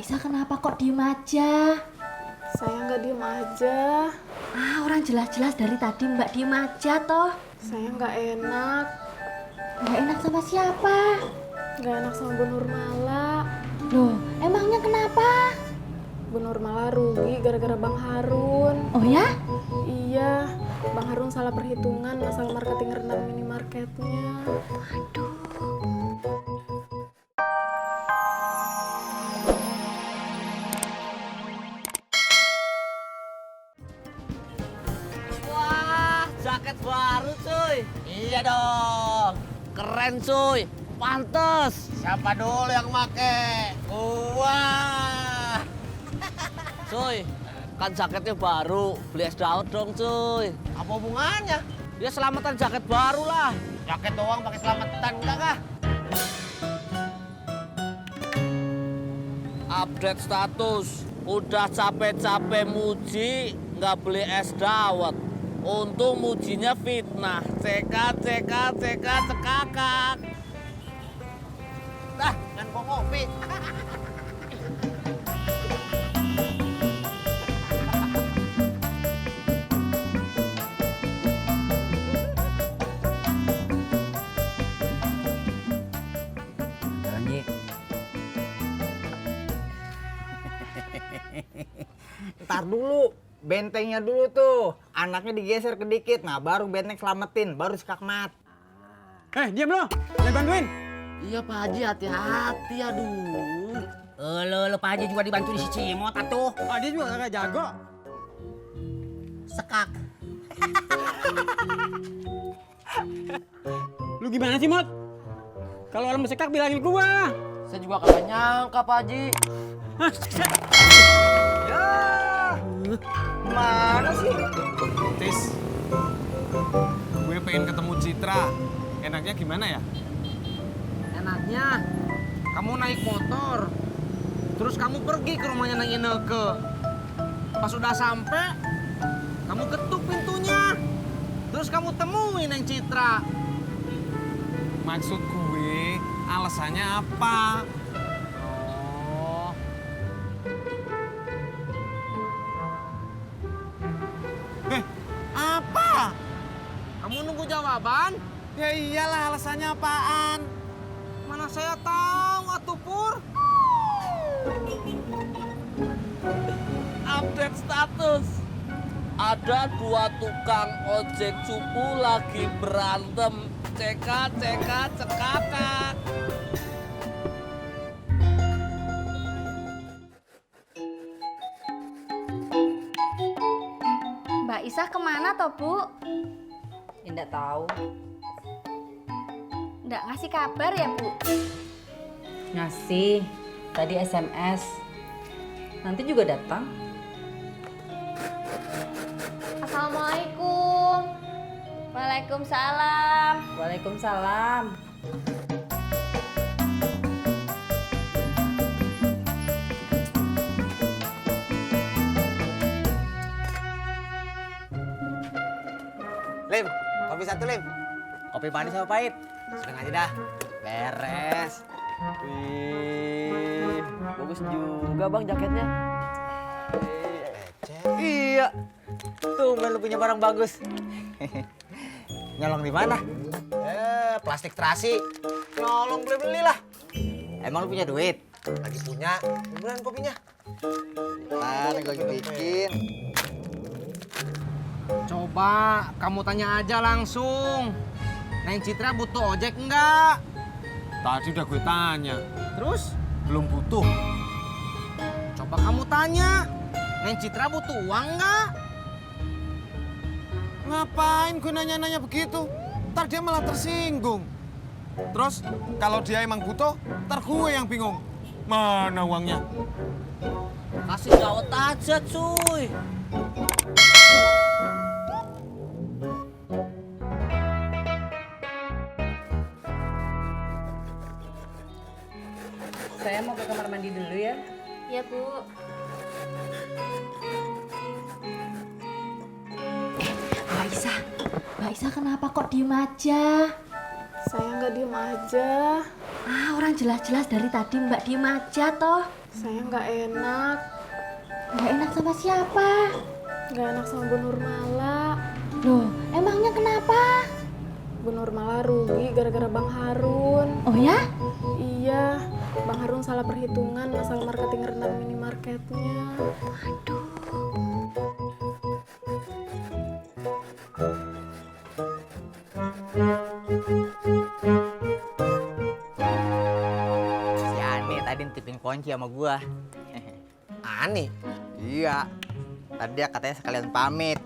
Isa kenapa kok diem aja? Saya nggak diem aja. Orang jelas-jelas dari tadi Mbak diem aja toh. Saya nggak enak. Nggak enak sama siapa? Nggak enak sama Bu Nurmala. Loh, emangnya kenapa? Bu Nurmala rugi gara-gara Bang Harun. Oh ya? Iya, Bang Harun salah perhitungan masalah marketing rendang minimarketnya. Aduh. Wah, jaket baru cuy. Iya dong. Keren cuy. Pantes. Siapa dulu yang make? Wah. Cuy, kan jaketnya baru. Beli es dawet dong cuy. Apa hubungannya? Dia selamatan jaket baru lah. Jaket doang pakai selamatan enggak kah? Update status. Udah capek-capek muji, nggak beli es dawet. Untung mujinya fitnah. Cekat, cekakak. Dah, kan gua ngopi. Jalan, Ji. Ntar dulu, bentengnya dulu tuh. Anaknya digeser kedikit, nah baru benteng selamatin, baru skakmat. Diam lo, jangan bantuin. Iya Pak Haji, hati-hati aduh. Lo Pak Haji juga dibantu di si Cimot atuh. Dia juga kagak jago. Sekak. Lu gimana sih, Mot? Kalau orang bersekak bilangin gua. Saya juga kagak nyangka Pak Haji. Ya, mana sih? Tis, gue pengen ketemu Citra. Enaknya gimana ya? Enaknya kamu naik motor, terus kamu pergi ke rumahnya Neng Ineke. Pas udah sampai, kamu ketuk pintunya, terus kamu temuin Neng Citra. Maksud gue, alasannya apa? Oh, Apa? kamu nunggu jawaban? Ya iyalah, alasannya apaan? Mana saya tahu atuh Pur. Update status. Ada dua tukang ojek cupu lagi berantem. Cekakak. Mbak Isa kemana toh Bu? Tidak tahu. Nggak ngasih kabar ya Bu? Ngasih. Tadi SMS. Nanti juga datang. Assalamualaikum. Waalaikumsalam. Waalaikumsalam. Lim, kopi satu, Lim. Kopi manis sama pahit? Sedang aja dah. Beres. Wih, bagus juga bang jaketnya. Iya. Tumben lu punya barang bagus. Nyolong di mana? Plastik terasi. Nyolong beli-beli lah. Emang lu punya duit? Lagi punya. Bulan kopinya. Ntar gue lagi bikin. Coba kamu tanya aja langsung. Neng Citra butuh ojek enggak? Tadi udah gue tanya. Terus? Belum butuh. Coba kamu tanya. Neng Citra butuh uang enggak? Ngapain gue nanya-nanya begitu? Ntar dia malah tersinggung. Terus, kalau dia emang butuh, ntar gue yang bingung. Mana uangnya? Kasih dawet aja cuy. Saya mau ke kamar mandi dulu ya. Ya Bu. Mbak Isa kenapa kok diem aja? Saya nggak diem aja. Orang jelas-jelas dari tadi Mbak diem aja toh. Saya nggak enak. Nggak enak sama siapa? Nggak enak sama Bu Nurmala. Loh, emangnya kenapa? Bu Nurmala rugi gara-gara Bang Harun. Oh ya? Iya, Bang Harun salah perhitungan masalah marketing rendang minimarketnya. Si Ani tadi nitipin kunci sama gua. Ani, Iya. Tadi dia katanya sekalian pamit.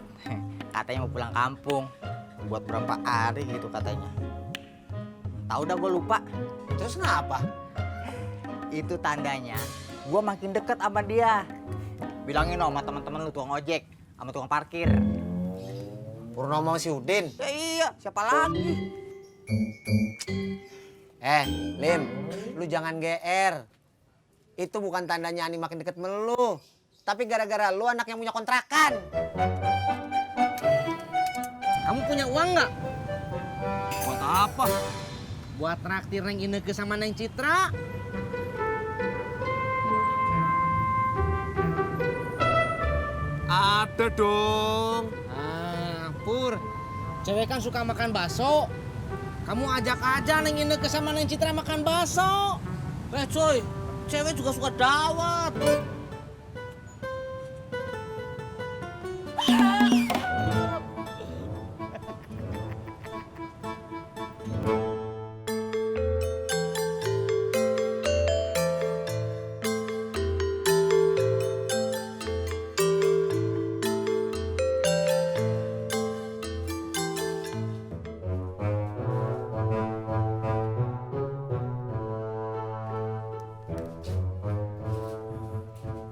Katanya mau pulang kampung. Buat berapa hari gitu katanya. Tahu dah gua lupa. terus kenapa? Itu tandanya gua makin deket sama dia. Bilangin dong sama teman-teman lu tukang ojek, sama tukang parkir. Purnomo si Udin. Ya iya, siapa lagi? Lim, lu jangan GR. Itu bukan tandanya Ani makin deket melu. Tapi gara-gara lu anak yang punya kontrakan. Kamu punya uang nggak? Buat apa? Buat traktir Neng Ineke sama Neng Citra. Ada dong. Pur, cewek kan suka makan bakso. Kamu ajak aja Neng Ineke sama Neng Citra makan bakso. Coy, cewek juga suka dawet.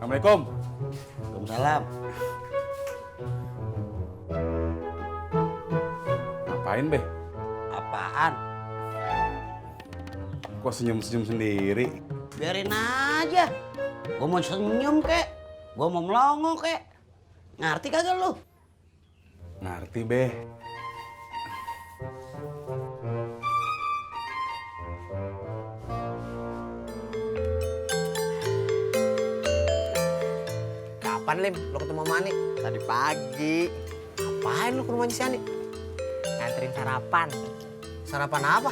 Assalamualaikum. Waalaikumsalam. Ngapain, Be? Apaan? Kok senyum-senyum sendiri? Biarin aja. Gue mau senyum kek. Gue mau melongo kek. Ngerti kagak lu? Ngerti, Be. Kapan Lim lu ketemu sama Ani? Tadi pagi Ngapain lu ke rumahnya si Ani? nganterin sarapan. Sarapan apa?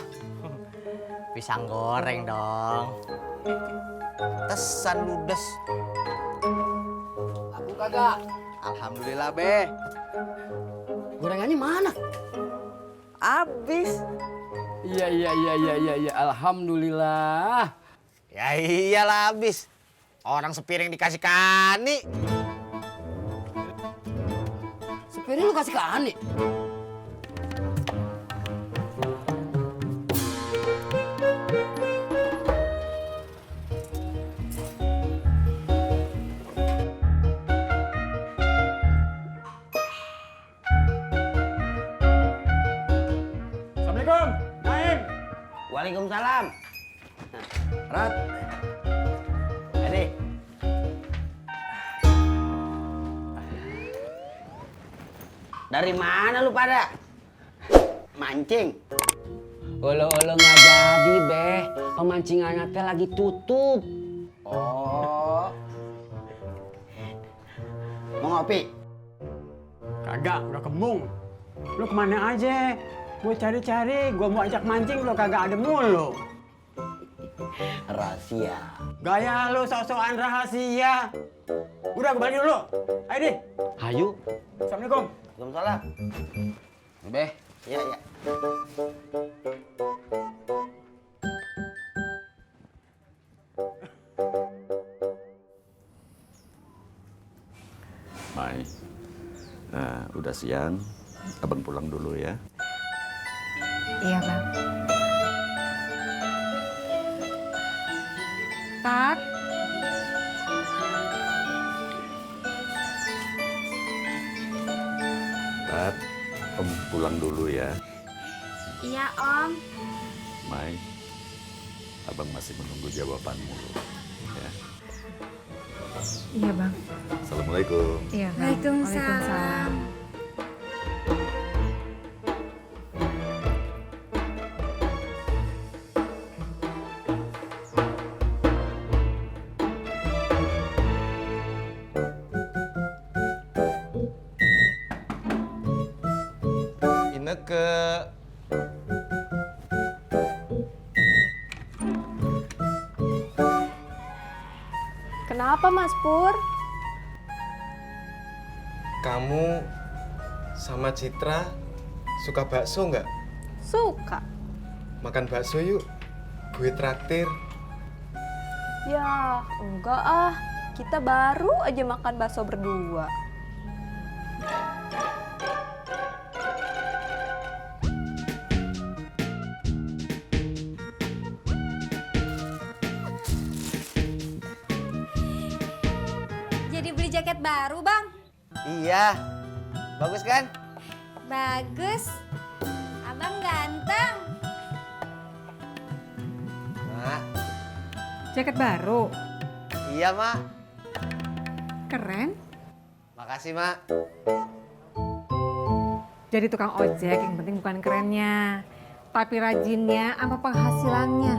Pisang goreng dong. Tesan ludes. Aku kagak. Alhamdulillah, Be. Gorengannya mana? Abis. Iya. Alhamdulillah. Ya iyalah habis. Orang sepiring dikasih ke Ani. Sepiring lu kasih ke Ani. Assalamualaikum. Naim. Waalaikumsalam. Rat. Ini. Dari mana lu pada? Mancing. Olo-olo nggak jadi, Beh. Pemancingannya teh lagi tutup. Oh. Mau ngopi? Kagak, udah kembung. Lu kemana aja? Gue cari-cari, gue mau ajak mancing, lu kagak ada mulu. Rahasia. Gaya lu sok-sokan rahasia. Udah, gue balik dulu. Ayo, Di. Hayu. Assalamualaikum. Waalaikumsalam. Beh, iya. Mai, udah siang, abang pulang dulu ya. Iya, Bang. Tat. Tat, om pulang dulu ya. Iya, Om. Mai, abang masih menunggu jawabanmu. Ya. Iya, Bang. Assalamualaikum. Iya, Bang. Waalaikumsalam. Apa Mas Pur? Kamu sama Citra suka bakso nggak? Suka. Makan bakso yuk. Gue traktir. Ya, enggak ah. Kita baru aja makan bakso berdua. Jadi beli jaket baru, Bang? Iya. Bagus kan? Bagus. Abang ganteng. Mak. Jaket baru. Iya, Mak. Keren. Makasih, Mak. Jadi tukang ojek yang penting bukan kerennya, tapi rajinnya sama penghasilannya.